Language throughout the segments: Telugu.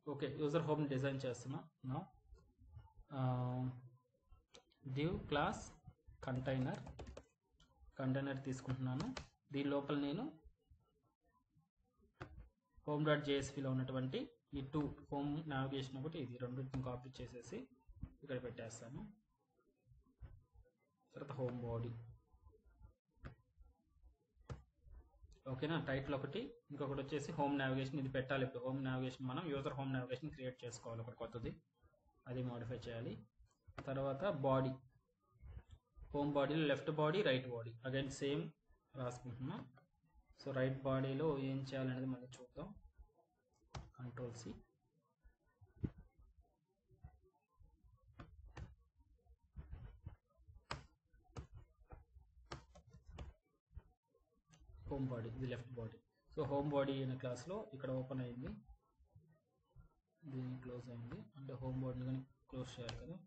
ఓకే, యూజర్ హోమ్ డిజైన్ చేస్తున్నా. నా div క్లాస్ కంటైనర్ తీసుకుంటున్నాను. దీని లోపల నేను home.jsp లో ఉన్నటువంటి ఈ టూ హోమ్ నావిగేషన్ ఒకటి ఇది రెండింటిని కాపీ చేసేసి ఇక్కడ పెట్టేస్తాను. తర్వాత హోమ్ బాడీ, ఓకేనా. టైటిల్ ఒకటి, ఇంకొకటి వచ్చేసి హోమ్ నావిగేషన్. ఇది పెట్టాలి ఇప్పుడు. హోమ్ నావిగేషన్ మనం యూజర్ హోమ్ నావిగేషన్ క్రియేట్ చేసుకోవాలి ఒకటి కొత్తది, అది మోడిఫై చేయాలి. తర్వాత బాడీ, హోమ్ బాడీలో left body right body again same రాసుకుంటున్నా. సో రైట్ బాడీలో ఏం చేయాలనేది మనం చూద్దాం. Ctrl+C, హోమ్ బాడీ, ఇది left body. So home body అనే క్లాస్లో ఇక్కడ ఓపెన్ అయింది, దీన్ని క్లోజ్ అయింది. అంటే హోమ్ బాడీని కానీ క్లోజ్ చేయాలి కదా,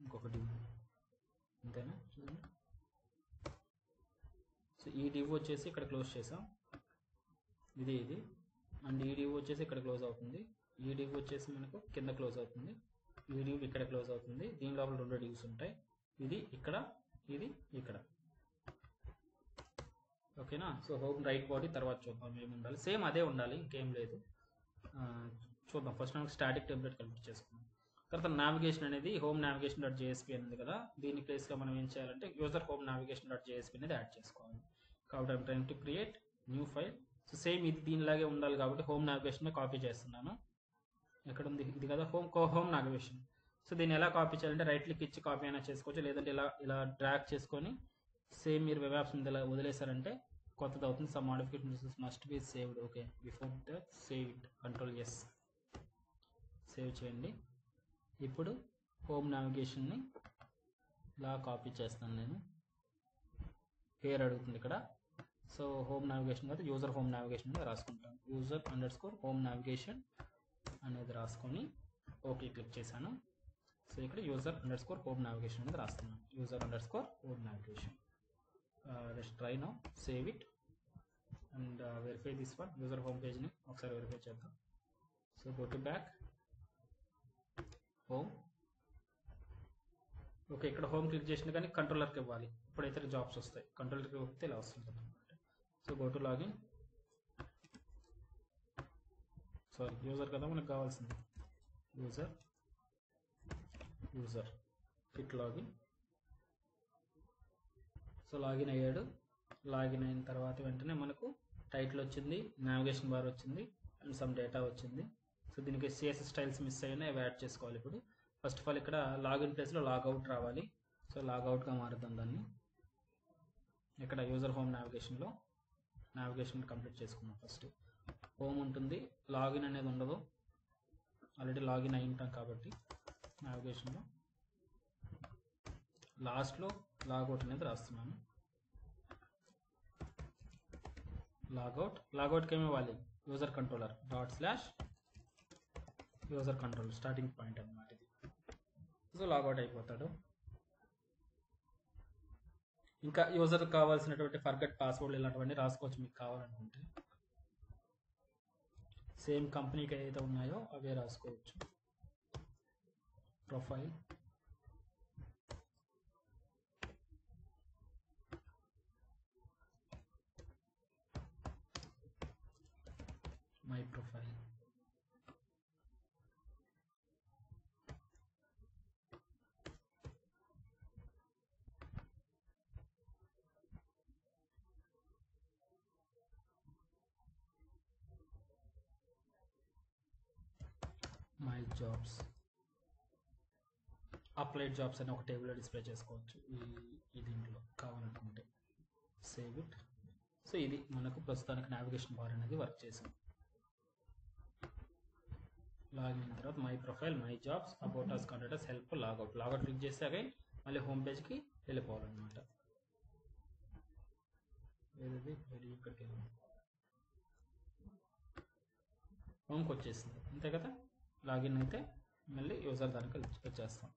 ఇంకొకటి అంతేనా. చూడండి, సో ఈ డివ్ వచ్చేసి ఇక్కడ క్లోజ్ చేసాం, ఇది అండ్ ఈ డివ్ వచ్చేసి ఇక్కడ క్లోజ్ అవుతుంది. ఈ డివ్ వచ్చేసి మనకు కింద క్లోజ్ అవుతుంది, ఈ డివ్ ఇక్కడ క్లోజ్ అవుతుంది. దీని లోపల రెండు డివ్స్ ఉంటాయి, ఇది ఇక్కడ, ఇది ఇక్కడ. ఓకేనా. సో హోమ్ రైట్ బాడీ తర్వాత చూద్దాం ఏమి ఉండాలి. సేమ్ అదే ఉండాలి, ఇంకేం లేదు. చూద్దాం. ఫస్ట్ మనకు స్టాటిక్ టెంప్లెట్ కంప్లీట్ చేసుకుందాం. తర్వాత నావిగేషన్ అనేది హోమ్ నావిగేషన్ డాట్ జేఎస్పీ అనేది కదా, దీని ప్లేస్లో మనం ఏం చేయాలంటే user home navigation dot JSP అనేది యాడ్ చేసుకోవాలి. కాబట్టి I'm trying to create new file. So same ఇది దీనిలాగే ఉండాలి కాబట్టి హోమ్ నావిగేషన్ కాపీ చేస్తున్నాను. ఎక్కడ ఉంది, ఇది కదా హోమ్ నావిగేషన్. సో దీన్ని ఎలా కాపీ చేయాలంటే రైట్ క్లిక్ ఇచ్చి కాపీ అయినా చేసుకోవచ్చు, లేదంటే ఇలా డ్రాగ్ చేసుకొని సేమ్ మీరు వెబ్ యాప్స్ ఇలా వదిలేసారంటే కొత్తది అవుతుంది. Some modification must be saved. Okay, before that save it, Ctrl+S save చేయండి. ఇప్పుడు హోమ్ నావిగేషన్ని ఇలా కాపీ చేస్తాను నేను. పేరు అడుగుతుంది ఇక్కడ. సో హోమ్ నావిగేషన్ కదా, యూజర్ హోమ్ నావిగేషన్ అనేది రాసుకుంటాను. యూజర్_హోమ్ నావిగేషన్ అనేది రాసుకొని ఓకే క్లిక్ చేశాను. సో ఇక్కడ యూజర్_హోమ్ నావిగేషన్ అనేది రాస్తున్నాను. User home navigation. Let's try now, save it and verify this one. User home పేజ్ని ఒకసారి వెరిఫై చేద్దాం. So go to back, home. Okay, ఇక్కడ హోమ్ క్లిక్ చేసిన కానీ కంట్రోలర్కి ఇవ్వాలి, ఇప్పుడైతే జాబ్స్ వస్తాయి. కంట్రోలర్కి ఇవ్వకపోతే ఇలా వస్తుంది అనమాట. So go to login. Sorry, user కదా మనకు కావాల్సింది. User hit login. So login అయ్యాడు. లాగిన్ అయిన తర్వాత వెంటనే మనకు టైటిల్ వచ్చింది, నావిగేషన్ బార్ వచ్చింది అండ్ సమ్ డేటా వచ్చింది. సో దీనికి సిఎస్ఎస్ స్టైల్స్ మిస్ అయినా అవి యాడ్ చేసుకోవాలి. ఇప్పుడు ఫస్ట్ ఆఫ్ ఆల్ ఇక్కడ లాగిన్ ప్లేస్లో లాగౌట్ రావాలి. సో లాగౌట్గా మారుద్దాం దాన్ని. ఇక్కడ యూజర్ హోమ్ నావిగేషన్లో నావిగేషన్ కంప్లీట్ చేసుకున్నాం. ఫస్ట్ హోమ్ ఉంటుంది, లాగిన్ అనేది ఉండదు, ఆల్రెడీ లాగిన్ అయి ఉంటాం కాబట్టి. నావిగేషన్లో లాస్ట్లో లాగౌట్ అనేది రాస్తున్నాను. లాగౌట్కి ఏమి ఇవ్వాలి, user controller /user controller starting point అన్నమాట ఇది. సో లాగౌట్ అయిపోతాడు. ఇంకా యూజర్ కావాల్సినటువంటి ఫర్గట్ పాస్వర్డ్ ఇలాంటివన్నీ రాసుకోవచ్చు మీకు కావాలనుకుంటే. సేమ్ కంపెనీకి ఏదైతే ఉన్నాయో అవే రాసుకోవచ్చు. Profile, my profile, my jobs, applied jobs అని ఒక టేబుల్లో డిస్ప్లే చేసుకోవచ్చు ఈ దీంట్లో కావాలనుకుంటే. Save it. సో ఇది మనకు ప్రస్తుతానికి నావిగేషన్ బార్ అనేది వర్క్ చేసాం. లాగిన్ అయిన తర్వాత my profile, my jobs, about us, contact us, help, logout click చేస్తే అగైన్ మళ్ళీ హోమ్ పేజ్కి వెళ్ళిపోవాలన్నమాట. ఇక్కడికి హోమ్కి వచ్చేసింది, అంతే కదా. లాగిన్ అయితే మళ్ళీ యూజర్ దానికి వచ్చేస్తాం.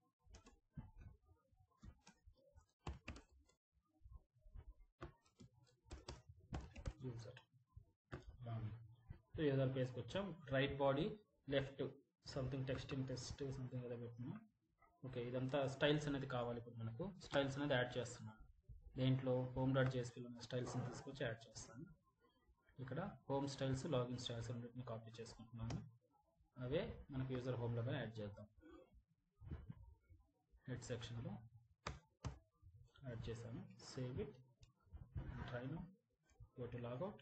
యూజర్ పేజ్కి వచ్చాం. Right body, left something texting test something ఏదో పెట్టినా. ఓకే, ఇదంతా స్టైల్స్ అనేది కావాలి. ఇప్పుడు మనకు స్టైల్స్ అనేది యాడ్ చేస్తున్నాను. దేంట్లో హోమ్ డాట్ జేఎస్పీలో ఉన్న స్టైల్స్ని తీసుకొచ్చి యాడ్ చేస్తాను. ఇక్కడ హోమ్ స్టైల్స్, లాగిన్ స్టైల్స్ రెండింటిని కాపీ చేసుకుంటున్నాను. అవే మనకు యూజర్ హోమ్లోగా యాడ్ చేద్దాం. హెడ్ సెక్షన్లో యాడ్ చేశాను. Save it, try now, go to logout.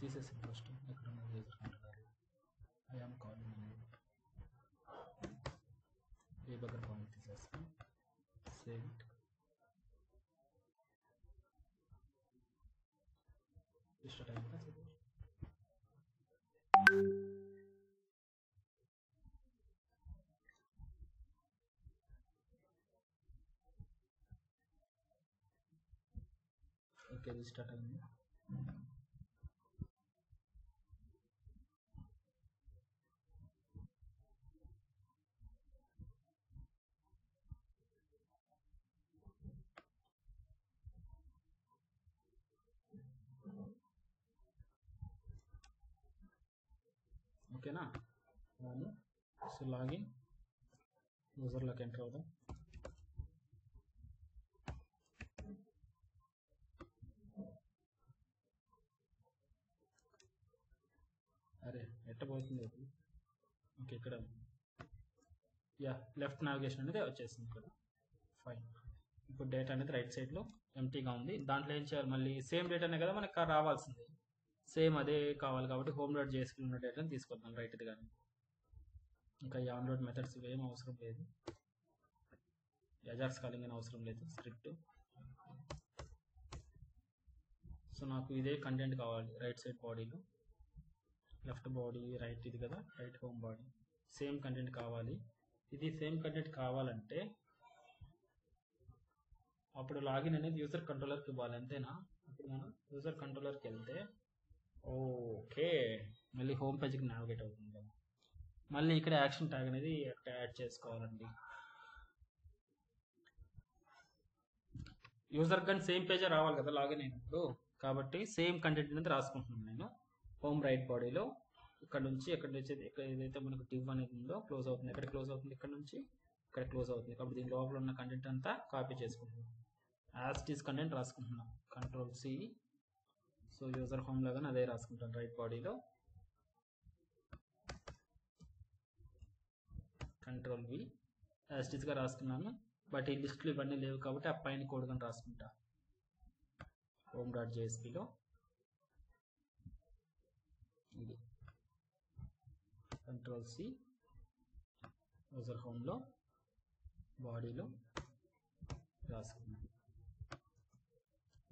తీసేసాను ఫస్ట్. ఎక్కడ ఉన్న user controller I am calling debugger point తీసేస్తాను. Save it. స్టార్ట్ అయిందా? ఓకే, ఇది స్టార్ట్ అయింది. ఓకేనా? సో లాగిన్ యూజర్లోకి ఎంటర్ అవుదాం. అరే ఎట్టబోతుంది అది. ఓకే, ఇక్కడ లెఫ్ట్ నావిగేషన్ అనేది వచ్చేసింది ఇక్కడ. ఫైన్. ఇప్పుడు డేటా అనేది రైట్ సైడ్లో ఎంటీగా ఉంది. దాంట్లో ఏం చేయాలి? మళ్ళీ సేమ్ డేటానే కదా మనకు రావాల్సింది. సేమ్ అదే కావాలి కాబట్టి హోమ్ డాట్ జేఎస్పీ ఉన్న డేటాని తీసుకొద్దాం రైట్ది. కానీ ఇంకా ఈ ఆన్లోడ్ మెథడ్స్ ఏం అవసరం లేదు. అజాక్స్ కాలింగ్ అని అవసరం లేదు. స్క్రిప్ట్. సో నాకు ఇదే కంటెంట్ కావాలి రైట్ సైడ్ బాడీలో. లెఫ్ట్ బాడీ రైట్ ఇది కదా, right home body. Same content కావాలి. ఇది సేమ్ కంటెంట్ కావాలంటే అప్పుడు లాగిన్ అనేది యూజర్ కంట్రోలర్కి ఇవ్వాలి, అంతేనా? ఇప్పుడు మనం యూజర్ కంట్రోలర్కి వెళ్తే ఓకే, మళ్ళీ హోమ్ పేజ్కి నావిగేట్ అవుతుంది కదా. మళ్ళీ ఇక్కడ యాక్షన్ ట్యాగ్ అనేది యాడ్ చేసుకోవాలండి. యూజర్ కానీ సేమ్ పేజే రావాలి కదా లాగిన్ అయినప్పుడు. కాబట్టి సేమ్ కంటెంట్ అనేది రాసుకుంటున్నాను నేను. హోమ్ రైట్ బాడీలో ఇక్కడ నుంచి ఎక్కడ ఏదైతే మనకు డివ్ అనేది ఉందో క్లోజ్ అవుతుంది. ఎక్కడ క్లోజ్ అవుతుంది? ఇక్కడ నుంచి ఇక్కడ క్లోజ్ అవుతుంది. కాబట్టి దీని లోపల ఉన్న కంటెంట్ అంతా కాపీ చేసుకుంటున్నాం. యాజ్ ఇట్ ఈస్ కంటెంట్ రాసుకుంటున్నాం. Control C. So user home లాగానే అదే రాసుకుంటాను రైట్ బాడీలో. Control V. యాజ్ ఇట్ ఈస్గా రాసుకున్నాను. బట్ ఈ లిస్టులు ఇవన్నీ లేవు కాబట్టి ఆ పైన కోడ్ కానీ రాసుకుంటా. హోమ్ డాట్ జేఎస్పీలో ఇది కంట్రోల్ సి, యూజర్ హోమ్లో బాడీలో రాసుకున్నాను.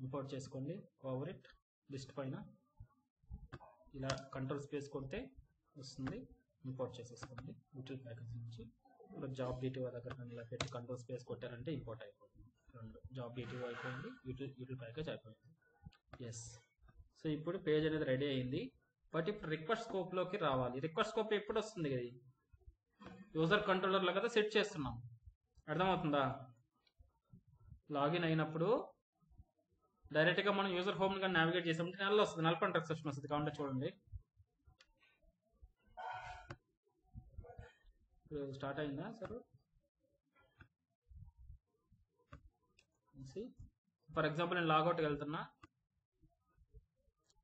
ఇంపోర్ట్ చేసుకోండి ఓవర్ ఇట్. లిస్ట్ పైన ఇలా కంట్రోల్ స్పేస్ కొడితే వస్తుంది. ఇంపోర్ట్ చేసేసుకోండి యూటిల్ ప్యాకేజ్ నుంచి. ఇప్పుడు జాబ్ బీటీఓ దగ్గర ఇలా పెట్టి కంట్రోల్ స్పేస్ కొట్టారంటే ఇంపోర్ట్ అయిపోతుంది. రెండు జాబ్ బీటీఓ అయిపోయింది, యూటిల్ ప్యాకేజ్ అయిపోయింది. ఎస్. సో ఇప్పుడు పేజ్ అనేది రెడీ అయింది. బట్ ఇప్పుడు రిక్వెస్ట్ స్కోప్లోకి రావాలి. రిక్వెస్ట్ స్కోప్ ఎప్పుడు వస్తుంది కదా, యూజర్ కంట్రోలర్లో కదా సెట్ చేస్తున్నాం. అర్థమవుతుందా? లాగిన్ అయినప్పుడు డైరెక్ట్గా మనం యూజర్ హోమ్ గా నావిగేట్ చేసామంటే నల్ వస్తుంది, నల్ పాయింట్ ఎక్సెప్షన్ వస్తుంది. కావాలంటే చూడండి. స్టార్ట్ అయిందా సార్? ఫర్ ఎగ్జాంపుల్ నేను లాగౌట్కి వెళ్తున్నా.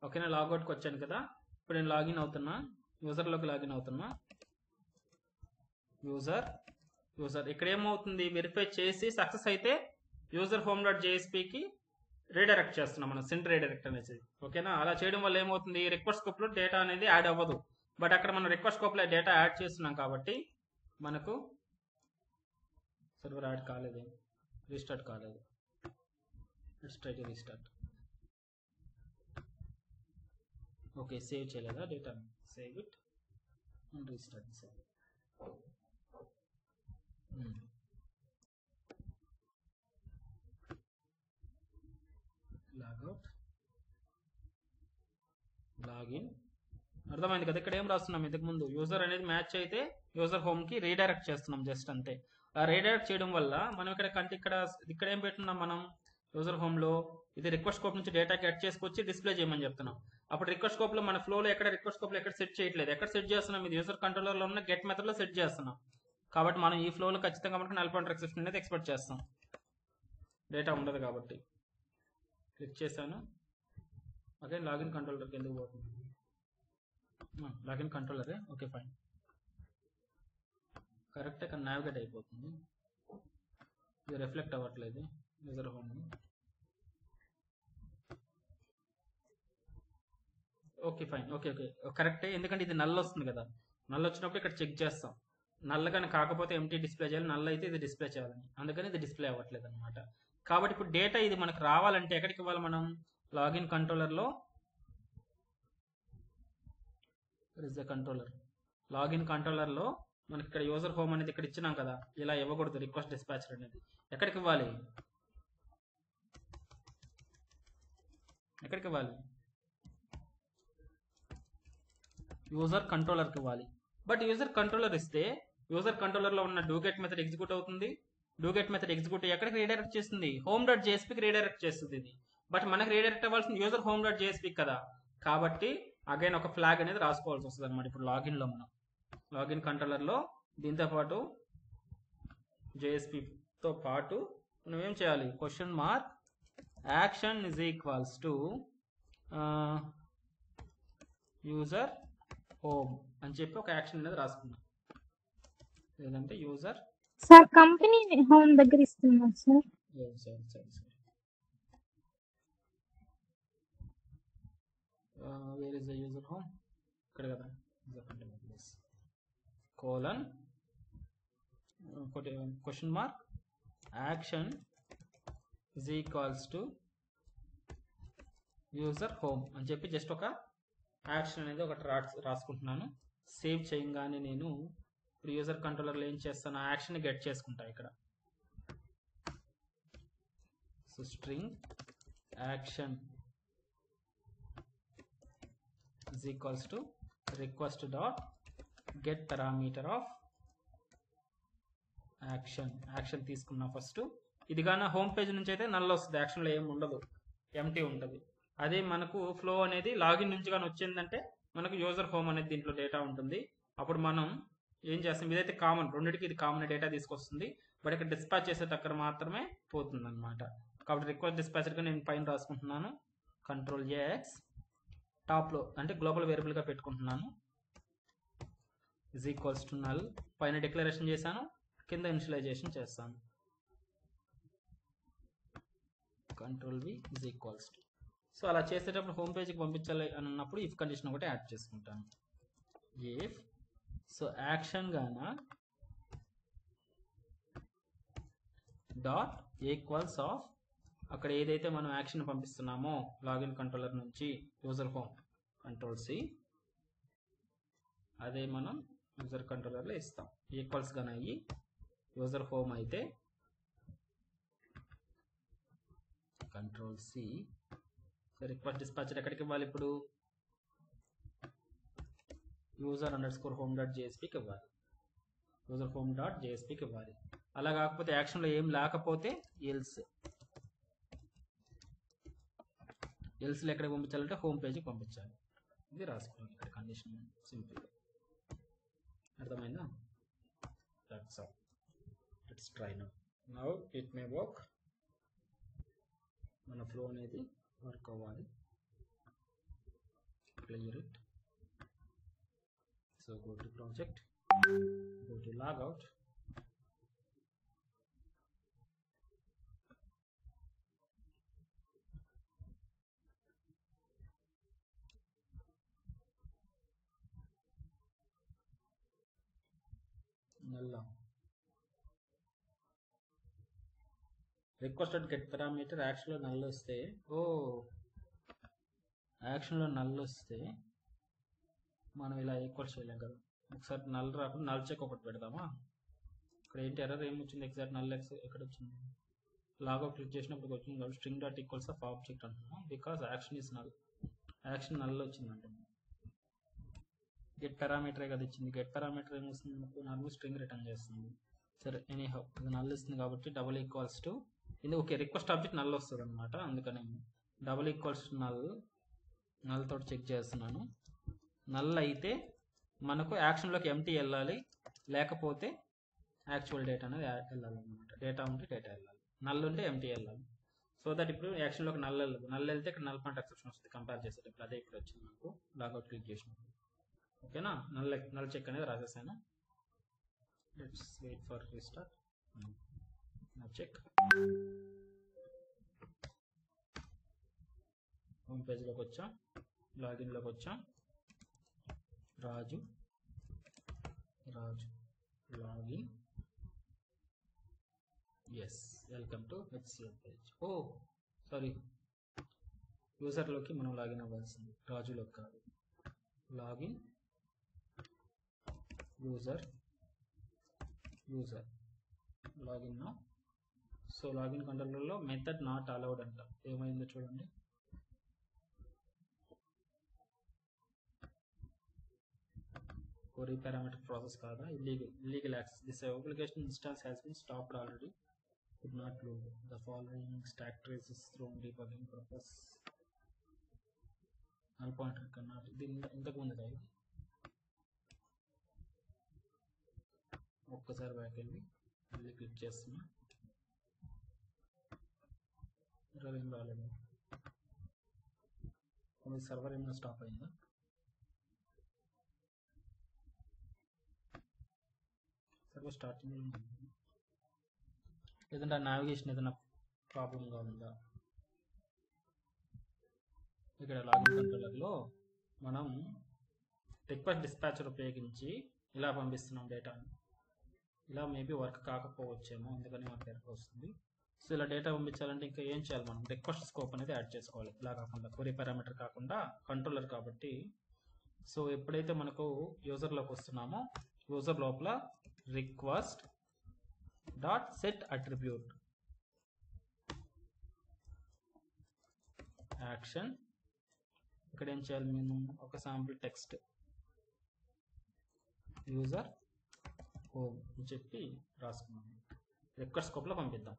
ఓకే, నేను లాగౌట్కి వచ్చాను కదా. ఇప్పుడు నేను లాగిన్ అవుతున్నా, యూజర్లోకి లాగిన్ అవుతున్నా. యూజర్ ఇక్కడ ఏమవుతుంది? వెరిఫై చేసి సక్సెస్ అయితే యూజర్ హోమ్ డాట్ జేఎస్పీకి రీడైరెక్ట్ చేస్తున్నాం మనం, సెండ్ రీడైరెక్ట్ అనేది. ఓకేనా? అలా చేయడం వల్ల ఏమవుతుంది? రిక్వెస్ట్ స్కోప్లో డేటా అనేది యాడ్ అవ్వదు. బట్ అక్కడ మనం రిక్వెస్ట్ స్కోప్లో డేటా యాడ్ చేస్తున్నాం కాబట్టి మనకు సర్వర్ యాడ్ కాలేదు, రీస్టార్ట్ కాలేదు. Let's try to restart. Okay, save చేయలేదా data? Save it and restart the server. Logout, login. అర్థమైంది కదా? ఇక్కడ ఏం రాస్తున్నాం? ఇంతకు ముందు యూజర్ అనేది మ్యాచ్ అయితే యూజర్ హోమ్ కి రీడైరెక్ట్ చేస్తున్నాం జస్ట్ అంతే. ఆ రీడైరెక్ట్ చేయడం వల్ల మనం ఇక్కడ ఏం పెట్టున్నాం మనం యూజర్ హోమ్ లో? ఇది రిక్వెస్ట్ స్కోప్ నుంచి డేటా కట్ చేసుకొచ్చి డిస్ప్లే చేయమని చెప్తున్నాం. అప్పుడు రిక్వెస్ట్ స్కోప్ లో మన ఫ్లోలో ఎక్కడ రిక్వెస్ట్ స్కోప్ లో ఎక్కడ సెట్ చేయట్లేదు, ఎక్కడ సెట్ చేస్తున్నాం, ఇది యూజర్ కంట్రోలర్ లో ఉన్న గెట్ మెథడ్ లో సెట్ చేస్తున్నాం. కాబట్టి మనం ఈ ఫ్లోలో ఖచ్చితంగా మనకు నల్ పాయింటర్ ఎక్సెప్షన్ అనేది ఎక్స్పెక్ట్ చేస్తాం, డేటా ఉండదు కాబట్టి. క్లిక్ చేశాను. అగైన్ లాగిన్ కంట్రోలర్కి ఎందుకు పోతుంది, లాగిన్ కంట్రోలరే, ఓకే ఫైన్, కరెక్టే, కానీ నావిగేట్ అయిపోతుంది, ఇది రిఫ్లెక్ట్ అవ్వట్లేదు user home. Okay fine, okay okay కరెక్టే, ఎందుకంటే ఇది నల్ వస్తుంది కదా, నల్ వచ్చినప్పుడు ఇక్కడ చెక్ చేస్తాం, నల్ కానీ కాకపోతే ఎంటీ డిస్ప్లే చేయాలి, నల్ అయితే ఇది డిస్ప్లే చేయాలని, అందుకని ఇది డిస్ప్లే అవ్వట్లేదు అనమాట. కాబట్టి ఇప్పుడు డేటా ఇది మనకు రావాలంటే ఎక్కడికి ఇవ్వాలి మనం, లాగిన్ కంట్రోలర్లో, కంట్రోలర్ లాగిన్ కంట్రోలర్లో మనకి ఇక్కడ యూజర్ హోమ్ అనేది ఇక్కడ ఇచ్చినాం కదా, ఇలా ఇవ్వకూడదు, రిక్వెస్ట్ డిస్పాచర్ అనేది ఎక్కడికి ఇవ్వాలి, ఎక్కడికి ఇవ్వాలి, యూజర్ కంట్రోలర్కి ఇవ్వాలి. బట్ యూజర్ కంట్రోలర్ ఇస్తే యూజర్ కంట్రోలర్లో ఉన్న డూగెట్ మెథడ్ ఎగ్జిక్యూట్ అవుతుంది, డూగెట్ మెథడ్ ఎగ్జిక్యూట్ ఎక్కడికి రీడైరెక్ట్ చేస్తుంది, హోమ్ డాట్ జేఎస్పీకి రీడైరెక్ట్ చేస్తుంది ఇది. బట్ మనకి రీడైరెక్ట్ అవ్వాల్సింది యూజర్ హోమ్ డాట్ జేఎస్పీ కదా, కాబట్టి అగైన్ ఒక ఫ్లాగ్ అనేది రాసుకోవాల్సి వస్తుంది అనమాట. ఇప్పుడు లాగిన్లో మనం లాగిన్ కంట్రోలర్లో దీంతో పాటు జేఎస్పీతో పాటు మనం ఏం చేయాలి, question mark action is equals to user home అని చెప్పి ఒక యాక్షన్ అనేది రాసుకున్నాం. లేదంటే యూజర్ సార్ కంపెనీ హోమ్ దగ్గర ఇస్తున్నారు సార్. సరే సరే సరే, where is the user home, ఇక్కడ కదా, colon question mark action is equals to user home అని చెప్పి జస్ట్ ఒక యాక్షన్ అనేది ఒకటి రాసుకుంటున్నాను. సేవ్ చేయగానే నేను ఇప్పుడు యూజర్ కంట్రోలర్లో ఏం చేస్తాను, ఆ యాక్షన్ గెట్ చేసుకుంటా ఇక్కడ. So string action is equals to request dot get parameter of action తీసుకున్నా ఫస్ట్. ఇది కానీ హోమ్ పేజ్ నుంచి అయితే నల్ వస్తుంది, యాక్షన్లో ఏమి ఉండదు, ఎంటీ ఉంటుంది. అదే మనకు ఫ్లో అనేది లాగిన్ నుంచి కానీ వచ్చిందంటే మనకు యూజర్ హోమ్ అనేది దీంట్లో డేటా ఉంటుంది. అప్పుడు మనం ఏం చేస్తాం, ఇదైతే కామన్, రెండింటికి ఇది కామన్ డేటా తీసుకొస్తుంది, బట్ ఇక్కడ డిస్పాచ్ చేసేటక్కడ మాత్రమే పోతుంది అనమాట. కాబట్టి రిక్వెస్ట్ డిస్పాచర్గా నేను పైన రాసుకుంటున్నాను, కంట్రోల్ ఎక్స్, టాప్లో అంటే గ్లోబల్ వేరియబుల్గా పెట్టుకుంటున్నాను, ఇజ్ ఈక్వల్స్ టు నల్, పైన డిక్లరేషన్ చేశాను, కింద ఇనిషియలైజేషన్ చేస్తాను, control V is equals to. So అలా చేసేటప్పుడు హోమ్ పేజ్కి పంపించాలి అని అన్నప్పుడు ఇఫ్ కండిషన్ ఒకటి యాడ్ చేసుకుంటాను, if so action Gaana dot equals of అక్కడ ఏదైతే మనం యాక్షన్ పంపిస్తున్నామో లాగిన్ కంట్రోలర్ నుంచి యూజర్ హోమ్, కంట్రోల్ సి, అదే మనం యూజర్ కంట్రోలర్లో ఇస్తాం. ఈక్వల్స్ గానే అయ్యి యూజర్ హోమ్ అయితే కంట్రోల్ సి, రిక్వెస్ట్ డిస్పాచర్ ఎక్కడికి ఇవ్వాలి, ఇప్పుడు user under score home dot జేఎస్పీకి ఇవ్వాలి, యూజర్ హోమ్ డాట్ జేఎస్పీకి ఇవ్వాలి. అలా కాకపోతే యాక్షన్లో ఏం లేకపోతే ఎల్స్లో ఎక్కడికి పంపించాలంటే హోమ్ పేజ్కి పంపించాలి. ఇది రాసుకోండి ఇక్కడ కండిషన్, సింపుల్, అర్థమైందా? That's all, let's try now it may work. మన ఫ్లో అనేది వర్క్ అవ్వాలి, clear it. So go to project, go to logout, null requested get parameter action లో నల్ వస్తే, యాక్షన్ లో నల్ వస్తే మనం ఇలా ఈక్వల్ చేయలేం కదా, ఒకసారి నల్ రాకుండా నల్ చెక్ ఒకటి పెడదామా. ఇక్కడ ఏంటి ఎర్రర్ ఏమొచ్చింది, ఎగ్జాక్ట్ నల్ ఎక్కడ వచ్చింది, లాగౌట్ క్లిక్ చేసినప్పుడు వచ్చింది కాబట్టి string dot equals of object అంటున్నాం, because action is null, action null వచ్చింది అంటున్నాం. గెట్ పారామీటరే కదా ఇచ్చింది, గెట్ పారామీటర్ ఏమొస్తుంది, నార్మల్ స్ట్రింగ్ రిటర్న్ చేస్తుంది. సరే ఎనీహౌ ఇది నల్ ఇస్తుంది కాబట్టి డబుల్ ఈక్వల్స్ టు, ఇది ఓకే రిక్వెస్ట్ ఆబ్జెక్ట్ నల్ వస్తుంది అనమాట, అందుకని double equals to null null తోటి చెక్ చేస్తున్నాను. నల్ అయితే మనకు యాక్షన్లోకి ఎంటీ వెళ్ళాలి, లేకపోతే యాక్చువల్ డేటా అనేది వెళ్ళాలన్నమాట. డేటా ఉంటే డేటా వెళ్ళాలి, నల్ ఉంటే ఎంటీ వెళ్ళాలి. సో దట్ ఇప్పుడు యాక్షన్లోకి నల్ వెళ్ళదు. నల్ వెళ్తే ఇక్కడ నల్ పాయింట్ ఎక్సెప్షన్ వస్తుంది కంపేర్ చేసేటప్పుడు. అదే ఇప్పుడు వచ్చింది మనకు లాగౌట్ క్లిక్ చేసినప్పుడు. ఓకేనా, నల్ చెక్ అనేది రాసేసాను. Let's wait for restart. Null check. Home పేజ్లోకి వచ్చాం, లాగిన్లోకి వచ్చాం. Raju login. Yes, welcome to HCL page. Oh sorry, యూజర్లోకి మనం లాగిన్ అవ్వాల్సింది, రాజులోకి కాదు. Login user login now. So login కంట్రోలర్లో మెథడ్ నాట్ అలౌడ్ అంట. ఏమైందో చూడండి. query parameter process కాదా, illegal access. This application instance has been stopped already. Could not load the following stack traces through debugging purpose. null pointer cannot. ఇది ఇంతకు ముందు కాదు. ఒక్కసారి బ్యాక్ వెళ్ళి మళ్ళీ క్లిక్ చేస్తున్నా. ఎర్రర్ ఏం రాలేదు. సర్వర్ ఏమైనా స్టాప్ అయిందా? సర్వర్ స్టార్టింగ్ లేదంటే ఆ నావిగేషన్ ఏదైనా ప్రాబ్లంగా ఉందా? ఇక్కడ లాగిన్ కంట్రోలర్లో మనం రిక్వెస్ట్ డిస్పాచర్ ఉపయోగించి ఇలా పంపిస్తున్నాం డేటాని. ఇలా మేబీ వర్క్ కాకపోవచ్చేమో, అందుకని మనకు ఎర్రర్ వస్తుంది. సో ఇలా డేటా పంపించాలంటే ఇంకా ఏం చేయాలి, మనం రిక్వెస్ట్ స్కోప్ అనేది యాడ్ చేసుకోవాలి. ఇలా కాకుండా క్వెరీ పారామీటర్ కాకుండా కంట్రోలర్ కాబట్టి. సో ఎప్పుడైతే మనకు యూజర్లోకి వస్తున్నామో, యూజర్ లోపల request dot set attribute action. ఇక్కడ ఏం చేయాలి, మేము ఒక శాంపుల్ టెక్స్ట్ యూజర్ హోమ్ అని చెప్పి రాసుకున్నాం. రిక్వెస్ట్ స్కోప్లో పంపిద్దాం.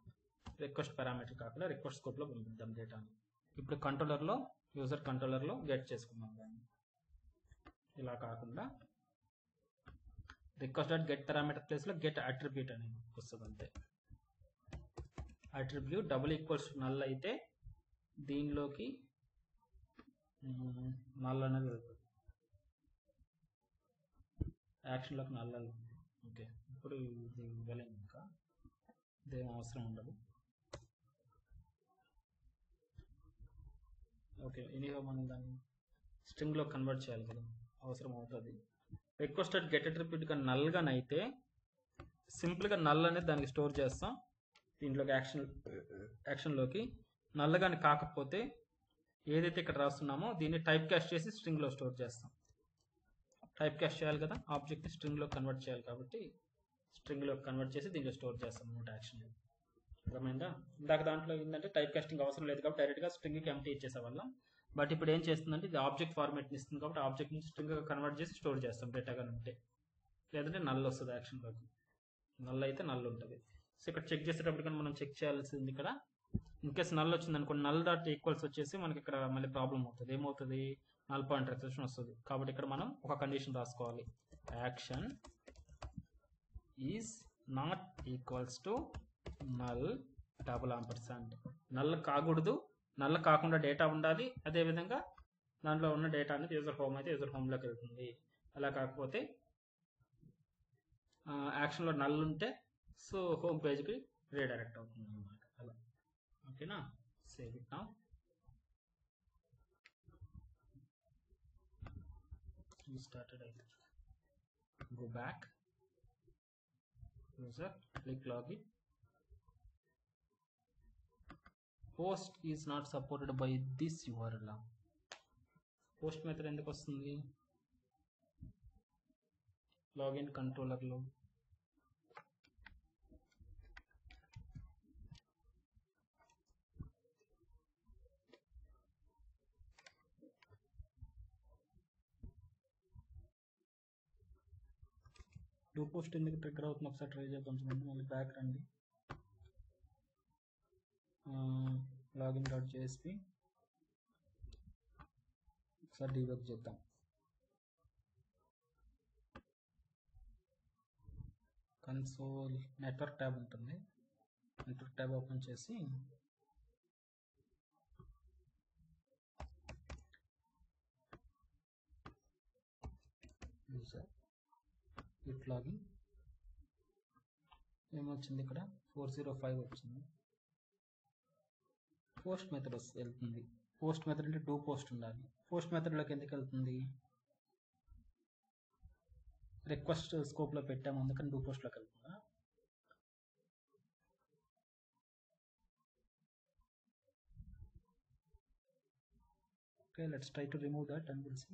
రిక్వెస్ట్ పారామీటర్ కాకుండా రిక్వెస్ట్ స్కోప్లో పంపిద్దాం డేటాని. ఇప్పుడు కంట్రోలర్లో, యూజర్ కంట్రోలర్లో గెట్ చేసుకున్నాం దాన్ని. ఇలా కాకుండా రిక్వెస్ట్ డాట్ గెట్ పారామీటర్ ప్లేస్లో గెట్ అట్రిబ్యూట్ అనేది వస్తుంది అంతే. అట్రిబ్యూట్ డబుల్ ఈక్వల్స్ నల్ అయితే దీనిలోకి నల్ అనేది వెళ్తుంది, యాక్షన్లోకి నల్ వెళ్తుంది. ఓకే, ఇప్పుడు ఇది ఇవ్వలేము, ఇంకా ఇదేం అవసరం ఉండదు. ఓకే, ఎనీహో మనం దాన్ని స్ట్రింగ్లో కన్వర్ట్ చేయాలి కదా, అవసరం అవుతుంది. రిక్వెస్ట్ డాట్ గెట్ అట్రిబ్యూట్ గా నల్ గానైతే సింపుల్గా నల్ అనేది దానికి స్టోర్ చేస్తాం దీంట్లోకి, యాక్షన్లోకి. నల్ గాని కాకపోతే ఏదైతే ఇక్కడ రాస్తున్నామో దీన్ని టైప్ క్యాస్ట్ చేసి స్ట్రింగ్లో స్టోర్ చేస్తాం. టైప్ క్యాస్ట్ చేయాలి కదా, ఆబ్జెక్ట్ని స్ట్రింగ్లో కన్వర్ట్ చేయాలి కాబట్టి స్ట్రింగ్లో కన్వర్ట్ చేసి దీంట్లో స్టోర్ చేస్తాం అన్నమాట యాక్షన్. అర్థమైందా? ఇందాక దాంట్లో ఏంటంటే టైప్ కాస్టింగ్ అవసరం లేదు కాబట్టి డైరెక్ట్గా స్ట్రింగ్కి ఎంటీ ఇచ్చేసేవాళ్ళం. బట్ ఇప్పుడు ఏం చేస్తుందంటే ఇది ఆబ్జెక్ట్ ఫార్మాట్ని ఇస్తుంది కాబట్టి ఆబ్జెక్ట్ నుంచి స్ట్రింగ్గా కన్వర్ట్ చేసి స్టోర్ చేస్తాం డేటాగా ఉంటే. లేదంటే నల్ వస్తుంది యాక్షన్లోకి. నల్ అయితే నల్ ఉంటుంది. సో ఇక్కడ చెక్ చేసేటప్పుడు కానీ మనం చెక్ చేయాల్సింది ఇక్కడ ఇన్కేస్ నల్ వచ్చింది అనుకోండి, నల్ డాట్ ఈక్వల్స్ వచ్చేసి మనకి ఇక్కడ మళ్ళీ ప్రాబ్లం అవుతుంది. ఏమవుతుంది, నల్ పాయింటర్ ఎక్సెప్షన్ వస్తుంది. కాబట్టి ఇక్కడ మనం ఒక కండిషన్ రాసుకోవాలి, action is not equals to null $. Null కాకూడదు, నల్ కాకుండా డేటా ఉండాలి. అదేవిధంగా దాంట్లో ఉన్న డేటా అనేది యూజర్ హోమ్ అయితే యూజర్ హోమ్లోకి వెళ్తుంది. అలా కాకపోతే యాక్షన్లో నల్ ఉంటే సో హోమ్ పేజ్కి రీడైరెక్ట్ అవుతుంది అన్నమాట. అలా ఓకేనా, save it now. Restarted. Go back, user, click login. Post is not supported by this URL. Post method ఎందుకు వస్తుంది లాగిన్ కంట్రోలర్లో? డూ పోస్ట్ ఎందుకు ట్రిగ్గర్ అవుతుంది ఒకసారి ట్రై చేద్దాం. చూడండి, మళ్ళీ బ్యాక్ రండి. లాగిన్ డాట్ జేఎస్పీ ఒకసారి డీబగ్ చేద్దాం. కన్సోల్ నెట్వర్క్ ట్యాబ్ ఉంటుంది. నెట్వర్క్ ట్యాబ్ ఓపెన్ చేసి యూజర్ గిట్ లాగిన్ ఏమొచ్చింది ఇక్కడ 405 వచ్చింది. పోస్ట్ మెథడ్ వెళ్తుంది. పోస్ట్ మెథడ్ అంటే డూ పోస్ట్ ఉండాలి. పోస్ట్ మెథడ్లోకి ఎందుకు వెళ్తుంది? రిక్వెస్ట్ స్కోప్లో పెట్టాము, అందుకని డూ పోస్ట్లోకి వెళ్తుందా? Okay, let's try to remove that and will see.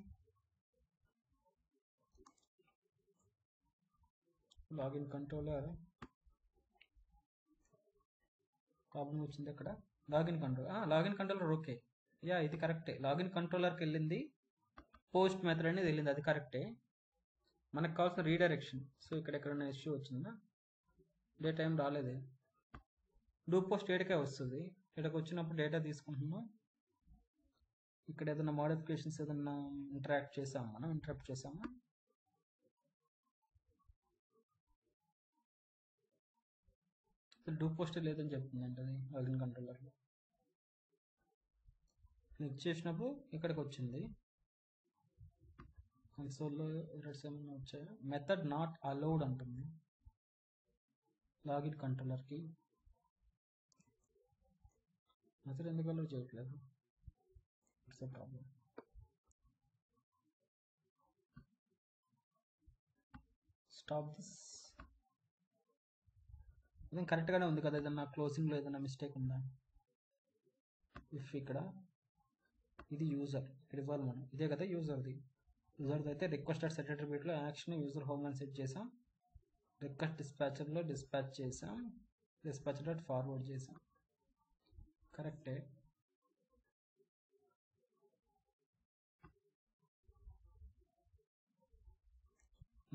Login controller problem వచ్చింది అక్కడ. లాగిన్ కంట్రోలర్ ఓకే, యా ఇది కరెక్టే. లాగిన్ కంట్రోలర్కి వెళ్ళింది, పోస్ట్ మెథడ్ అనేది వెళ్ళింది, అది కరెక్టే. మనకు కావాల్సిన రీడైరెక్షన్. సో ఇక్కడ ఎక్కడైనా ఇష్యూ వచ్చిందా? డేటా ఏం రాలేదు. డూ పోస్ట్ ఏడకే వస్తుంది. ఇక్కడికి వచ్చినప్పుడు డేటా తీసుకుంటున్నాం. ఇక్కడ ఏదైనా మోడిఫికేషన్స్ ఏదైనా ఇంటరాక్ట్ చేసాము, మనం ఇంటరప్ట్ చేసాము. డూ పోస్ట్ లేదని చెప్తుంది అంటే అది లాగిన్ కంట్రోలర్లో. క్లిక్ చేసినప్పుడు ఇక్కడికి వచ్చింది. కన్సోల్లో ఎర్రర్స్ ఏమైనా వచ్చాయా? మెథడ్ నాట్ అలౌడ్ అంటుంది లాగిన్ కంట్రోలర్కి. మెథడ్ ఎందుకు అలౌడ్ చేయట్లేదు? It's a problem. Stop this. ఇది కరెక్ట్గానే ఉంది కదా? ఏదన్నా క్లోజింగ్లో ఏదైనా మిస్టేక్ ఉందా? ఇఫ్ ఇక్కడ ఇది యూజర్, ఇక్కడ ఇవ్వాలి మనం, ఇదే కదా యూజర్ది. యూజర్ది అయితే రిక్వెస్ట్ అట్ సెట్ అట్రిబ్యూట్లో యాక్షన్ యూజర్ హోమ్ అని సెట్ చేసాం. రిక్వెస్ట్ డిస్పాచర్లో డిస్పాచ్ చేసాం. డిస్పాచర్ డాట్ ఫార్వర్డ్ చేసాం. కరెక్టే.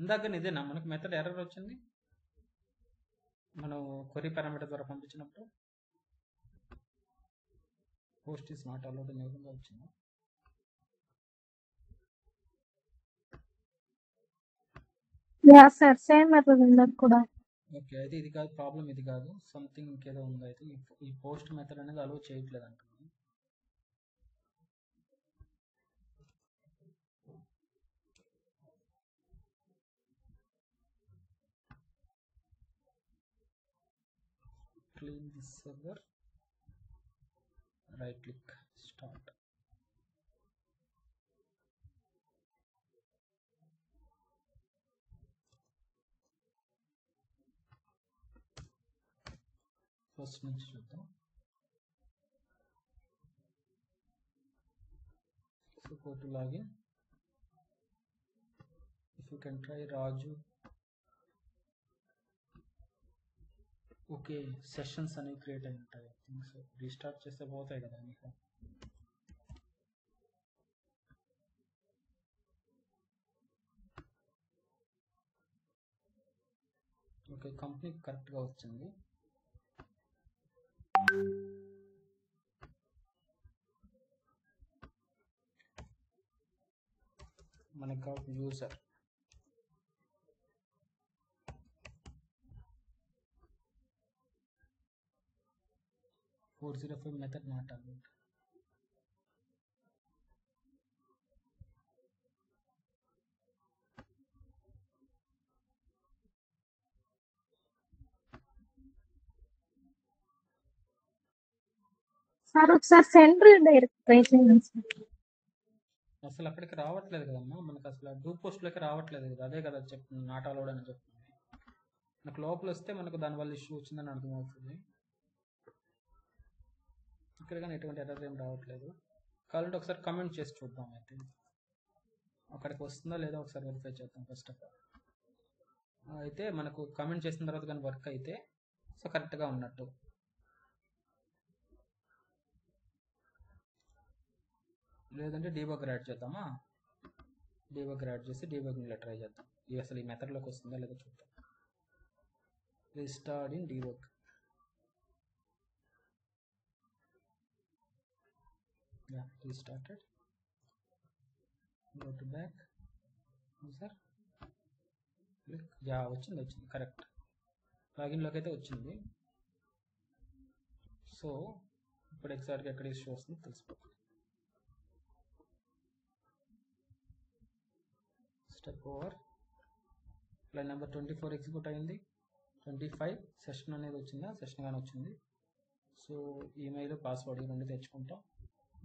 ఇందాక ఇదేనా మనకు మెథడ్ ఎర్రర్ వచ్చింది మనం క్వరీ పారామీటర్ ద్వారా పంపించినప్పుడు? పోస్ట్ ఈస్ నాట్ అలౌడ్ అని ఏదైనా వచ్చిందా? యా సార్, సేమ్ మెథడ్ ఉంది కూడా. ఓకే, అయితే ఇది కాదు ప్రాబ్లం, ఇది కాదు, సంథింగ్ ఇంకేదో ఉంది. అయితే ఈ పోస్ట్ మెథడ్ అనేది అలౌ చేయట్లేదు అంటున్నాను. Clean this server, right click, start. First నుంచి చూద్దాం. So go to login. If you can try Raju. Okay, sessions అనేవి క్రియేట్ అయి ఉంటాయి. I think so. రీస్టార్ట్ చేస్తే పోతాయి కదా మీకు. ఓకే, కంపెనీ కరెక్ట్గా వచ్చింది. మనకు కావాలి user. Method not allowed. Sir ఒకసారి సెంట్రల్ డైరెక్ట్ ట్రై చేయండి సార్. అసలు అక్కడికి రావట్లేదు కదమ్మా, మనకు అసలు డూ పోస్ట్లోకి రావట్లేదు కదా. అదే కదా చెప్తుంది నాట్ అలౌడ్ అని చెప్తుంది. మనకు లోపల వస్తే మనకు దానివల్ల ఇష్యూ వచ్చిందని అర్థమవుతుంది. ఇక్కడ కానీ ఎటువంటి ఎర్రర్ ఏం రావట్లేదు. కావాలంటే ఒకసారి కమెంట్ చేసి చూద్దాం. అయితే అక్కడికి వస్తుందా లేదా ఒకసారి వెరిఫై చేద్దాం ఫస్ట్ ఆఫ్ ఆల్. అయితే మనకు కమెంట్ చేసిన తర్వాత కానీ వర్క్ అయితే సో కరెక్ట్గా ఉన్నట్టు. లేదంటే డీబగ్ యాడ్ చేద్దామా? డీబగ్ యాడ్ చేసి డీబగ్లో ట్రై చేద్దాం. ఇది అసలు ఈ మెథడ్లోకి వస్తుందా లేదా చూద్దాం. Restart in debug. Yeah, restarted. Go to back user click. Yeah వచ్చింది కరెక్ట్. లాగిన్లోకి అయితే వచ్చింది. సో ఇప్పుడు ఎగ్జాక్ట్గా ఎక్కడ ఇష్యూ వస్తుందో తెలిసిపోతుంది. Step over. Line number 24 execute అయింది. 25 సెషన్ అనేది వచ్చిందా, సెషన్ కానీ వచ్చింది. సో ఈమెయిల్ పాస్వర్డ్ ఈ రెండు తెచ్చుకుంటాం.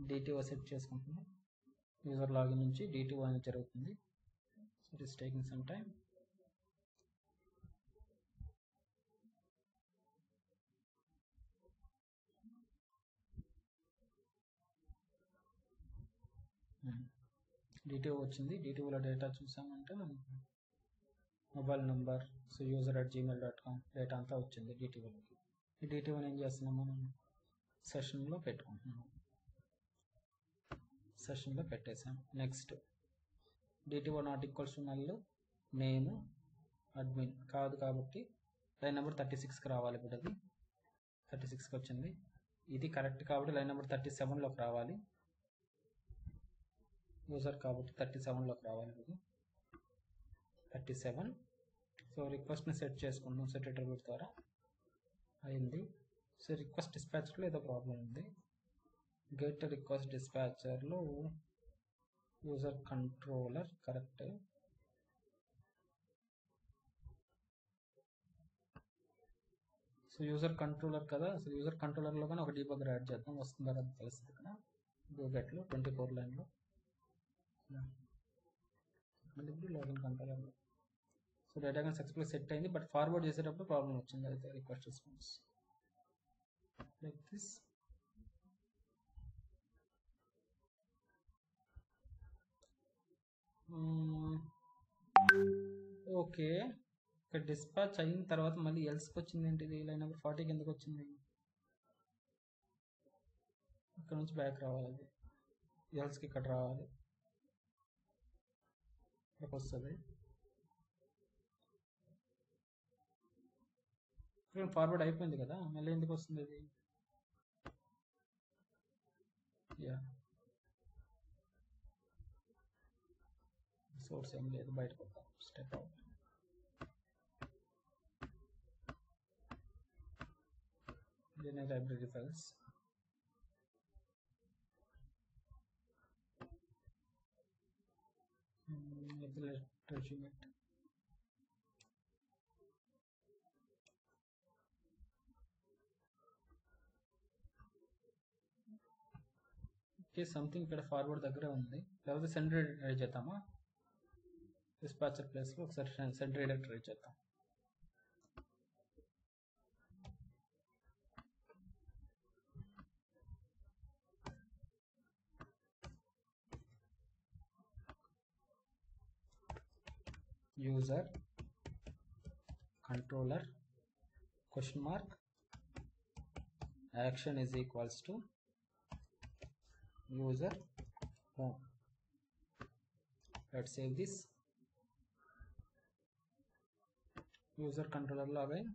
డిటిఓ సెట్ చేసుకుంటున్నాం. యూజర్ లాగిన్ నుంచి డిటిఓ అనేది జరుగుతుంది. So it is taking some time. DTO వచ్చింది. డిటిఓలో డేటా చూసామంటే మనకి mobile number, so user@gmail.com data అంతా వచ్చింది డిటిఓలోకి. ఈ డిటిఓని ఏం చేస్తున్నాం, మనం సెషన్లో పెట్టుకుంటున్నాం. సెషన్లో పెట్టేసాం. Next DTO not equals to null, name admin కాదు కాబట్టి లైన్ నెంబర్ 36కి రావాలి. ఇప్పుడు అది 36కి వచ్చింది. ఇది కరెక్ట్ కాబట్టి లైన్ నెంబర్ 37లోకి రావాలి. యూజర్ కాబట్టి 37లోకి రావాలి. ఇది 37. సో రిక్వెస్ట్ని సెట్ చేసుకుంటాం సెట్ అట్రిబ్యూట్ ద్వారా. అయింది. సో రిక్వెస్ట్ డిస్పాచర్లో ఏదో ప్రాబ్లం ఉంది. గెట్ రిక్వెస్ట్ డిస్పాచర్లో user controller correct. So user controller కదా, సో యూజర్ కంట్రోలర్లో కానీ ఒక డీబగ్గర్ యాడ్ చేద్దాం. వస్తుందా అది తెలుస్తుంది ఇక్కడ. గెట్లో 24 లైన్లో ఇప్పుడు లాగిన్ కంట్రోలర్లో. సో డేటా కానీ సక్సెస్ఫుల్ సెట్ అయింది. బట్ ఫార్వర్డ్ చేసేటప్పుడు ప్రాబ్లం వచ్చింది. అయితే request response like this. Okay, ఇక్కడ డిస్పాచ్ అయిన తర్వాత మళ్ళీ ఎల్స్కి వచ్చింది ఏంటిది, లైన్ నెంబర్ 40కి ఎందుకు వచ్చింది? ఇక్కడ నుంచి బ్యాక్ రావాలి. అది ఎల్స్కి ఇక్కడ రావాలి, ఇక్కడికి వస్తుంది. ఇక్కడ ఫార్వర్డ్ అయిపోయింది కదా, మళ్ళీ ఎందుకు వస్తుంది అది? యా సోర్స్ ఏం లేదు, బయటకు వద్దాం. Step out. DNA library files. Let's resume it. Okay, something ఇక్కడ ఫార్వర్డ్ దగ్గర ఉంది. లేకపోతే సెండ్ ట్రై చేద్దామా? డిస్పాచర్ ప్లేస్లో ఒకసారి సెండ్ రీడర్ ట్రై చేద్దాం. User controller question mark action is equals to user home. Let's save this. user controller login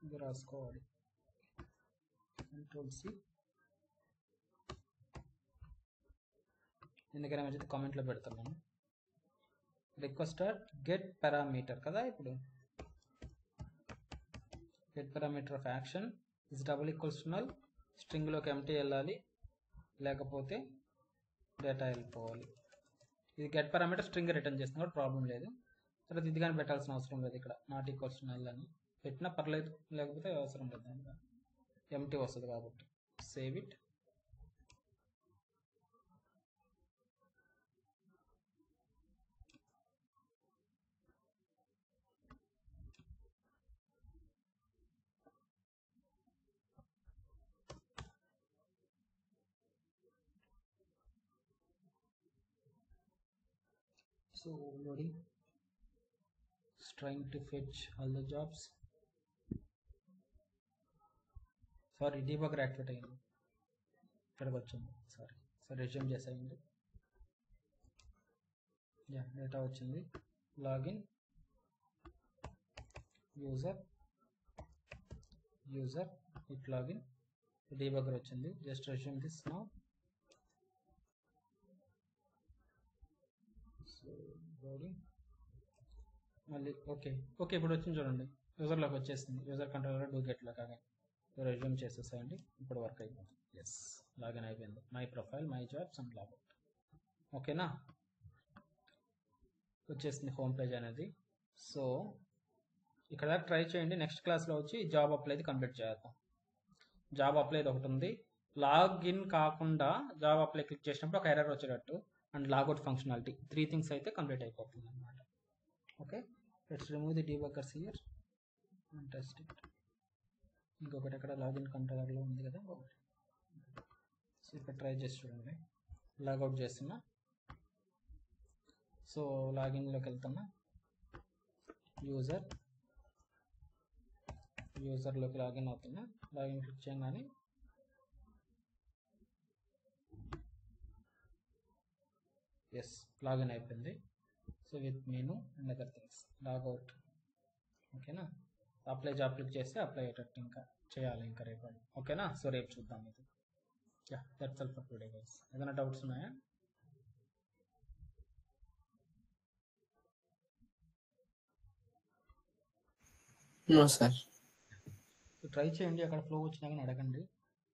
ఇది రాసుకోవాలి. Control C. ఎందుకైనా మంచిది కామెంట్లో పెడుతున్నాను. రిక్వెస్టర్ గెట్ పారామీటర్ కదా, ఇప్పుడు get parameter of action is double equals to null. స్ట్రింగ్లోకి ఎంటీ వెళ్ళాలి, లేకపోతే డేటా వెళ్ళిపోవాలి. ఇది గెట్ పారామీటర్ స్ట్రింగ్ రిటర్న్ చేస్తుంది కూడా ప్రాబ్లం లేదు. తర్వాత ఇది కానీ పెట్టాల్సిన అవసరం లేదు. ఇక్కడ నాట్ ఈక్వల్స్ టు నల్ అని పెట్టినా పర్లేదు, లేకపోతే అవసరం లేదు. ఎంటీ వస్తుంది కాబట్టి save it. So loading, it's trying to fetch all the jobs. Sorry, debugger activate అయింది, ఇక్కడికి వచ్చింది. సారీ రెజ్యూమ్ చేసేయండి. యా డేటా వచ్చింది. Login user it login, debugger వచ్చింది. Just resume this now. So loading మళ్ళీ ఓకే ఇప్పుడు వచ్చింది చూడండి, యూజర్లోకి వచ్చేసింది. యూజర్ కంట్రోలర్ డూగెట్లో కాగా రెజ్యూమ్ చేసేసేయండి. ఇప్పుడు వర్క్ అయిపోతుంది. ఎస్, లాగిన్ అయిపోయింది. My profile, my jobs and logout. ఓకేనా, వచ్చేసింది హోమ్ పేజ్ అనేది. సో ఇక్కడ దాకా ట్రై చేయండి. నెక్స్ట్ క్లాస్లో వచ్చి జాబ్ అప్లైది కంప్లీట్ చేద్దాం. జాబ్ అప్లైది ఒకటి ఉంది. లాగిన్ కాకుండా జాబ్ అప్లై క్లిక్ చేసినప్పుడు ఒక ఎర్రర్ వచ్చేటట్టు అండ్ లాగౌట్ ఫంక్షనాలిటీ, 3 థింగ్స్ అయితే కంప్లీట్ అయిపోతుంది అనమాట. Okay, let's remove the debuggers here and test it. ఇంకొకటి ఎక్కడ లాగిన్ కంట్రోలర్లో ఉంది కదా, సో ఇక్కడ ట్రై చేసి చూడండి. లాగౌట్ చేస్తున్నా, సో లాగిన్లోకి వెళ్తున్నా, యూజర్లోకి లాగిన్ అవుతున్నా. లాగిన్ క్లిక్ చేయగానే ఎస్, లాగిన్ అయిపోయింది. So with menu and other things, logout. ఓకేనా, అప్లై జాబ్ క్లిక్ చేస్తే అప్లై అయ్యేటట్టు ఇంకా చేయాలి ఇంకా రేపు. ఓకేనా, సో రేపు చూద్దాం ఇది. Yeah, that's all for today guys. ఏదైనా డౌట్స్ ఉన్నాయా? No sir. సో ట్రై చేయండి, అక్కడ ఫ్లో వచ్చినా కానీ అడగండి.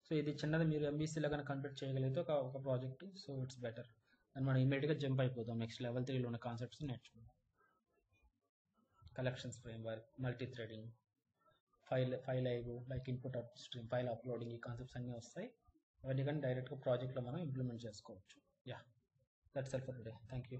సో ఇది చిన్నది, మీరు ఎంబీసీలో కానీ కంప్లీట్ చేయగలిగితే ఒక project, so it's better. And మనం ఇమీడియట్గా జంప్ అయిపోతాం నెక్స్ట్ లెవెల్ 3లో ఉన్న కాన్సెప్ట్స్ నేర్చుకుందాం. Collections framework, multi threading, file I've like input out stream, file uploading, ఈ కాన్సెప్ట్స్ అన్నీ వస్తాయి. అవన్నీ కానీ డైరెక్ట్గా ప్రాజెక్ట్లో మనం ఇంప్లిమెంట్ చేసుకోవచ్చు. Yeah, that's all for today. Thank you.